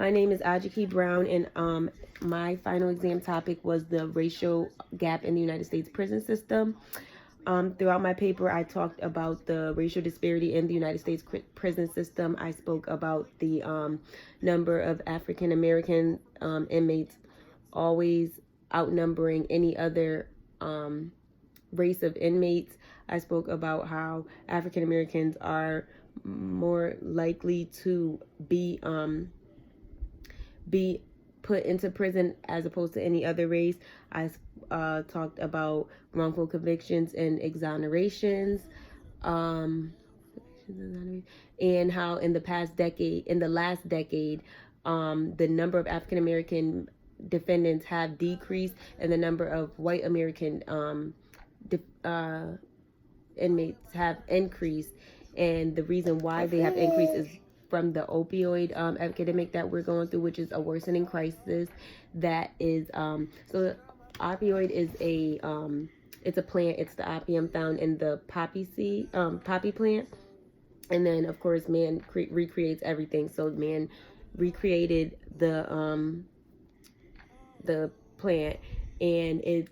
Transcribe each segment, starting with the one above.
My name is Ajaki Brown, and my final exam topic was the racial gap in the United States prison system. Throughout my paper, I talked about the racial disparity in the United States prison system. I spoke about the number of African American inmates always outnumbering any other race of inmates. I spoke about how African Americans are more likely to be put into prison as opposed to any other race. I talked about wrongful convictions and exonerations, and how in the last decade, the number of African American defendants have decreased, and the number of white American inmates have increased. And the reason why they have increased is from the opioid epidemic that we're going through, which is a worsening crisis. That is so opioid is it's a plant. It's the opium found in the poppy plant. And then of course man recreates everything. So man recreated the plant, and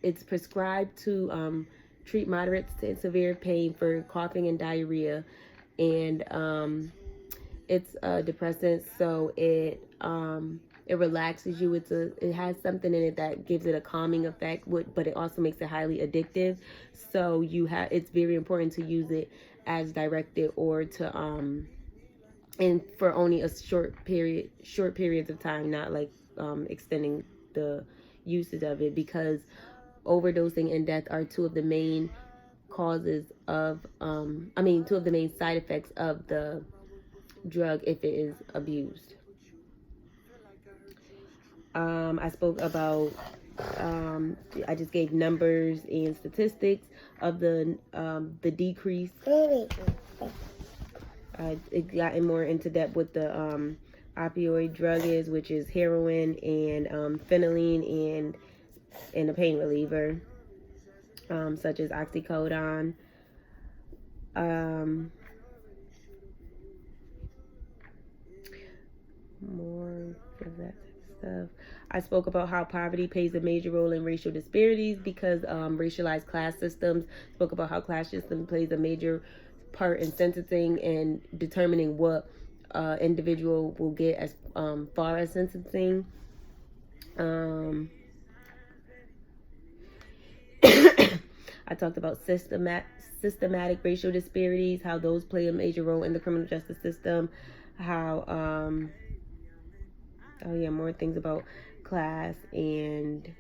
it's prescribed to treat moderate to severe pain for coughing and diarrhea, and it's a depressant, so it relaxes you. It has something in it that gives it a calming effect, but it also makes it highly addictive. So it's very important to use it as directed, or to and for only a short periods of time, not like extending the uses of it, because overdosing and death are two of the main causes of two of the main side effects of the drug if it is abused. I spoke about I just gave numbers and statistics of the decrease. It gotten more into depth with the opioid drug is, which is heroin and phenylene and a pain reliever, such as oxycodone. More of that stuff. I spoke about how poverty plays a major role in racial disparities because racialized class systems. Spoke about how class system plays a major part in sentencing and determining what individual will get as far as sentencing. I talked about systematic racial disparities, how those play a major role in the criminal justice system, how more things about class, and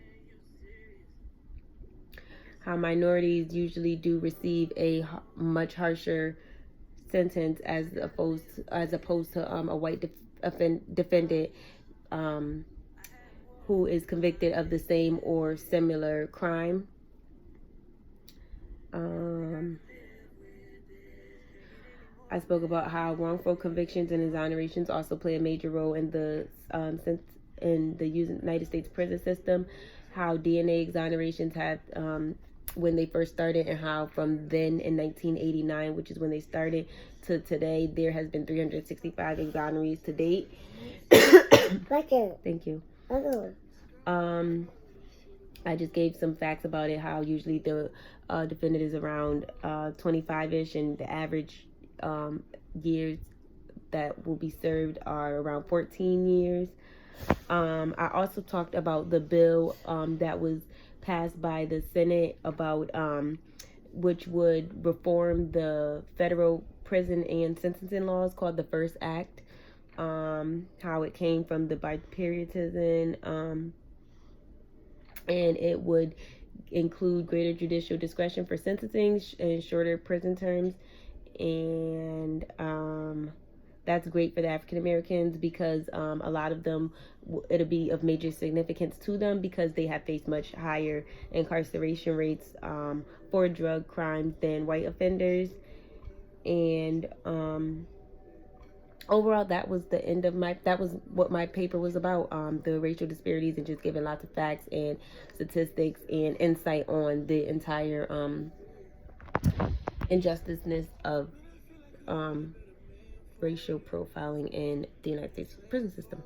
how minorities usually do receive a much harsher sentence as opposed to a white defendant who is convicted of the same or similar crime. I spoke about how wrongful convictions and exonerations also play a major role in the United States prison system. How DNA exonerations have when they first started, and how from then in 1989, which is when they started, to today, there has been 365 exonerees to date. Thank you. I just gave some facts about it, how usually the defendant is around 25-ish, and the average years that will be served are around 14 years. I also talked about the bill that was passed by the Senate about which would reform the federal prison and sentencing laws, called the First Act. How it came from the bipartisan, and it would include greater judicial discretion for sentencing and shorter prison terms. And that's great for the African Americans because a lot of them, it'll be of major significance to them because they have faced much higher incarceration rates for drug crimes than white offenders. And overall, that was what my paper was about, the racial disparities, and just giving lots of facts and statistics and insight on the entire injusticeness of racial profiling in the United States prison system.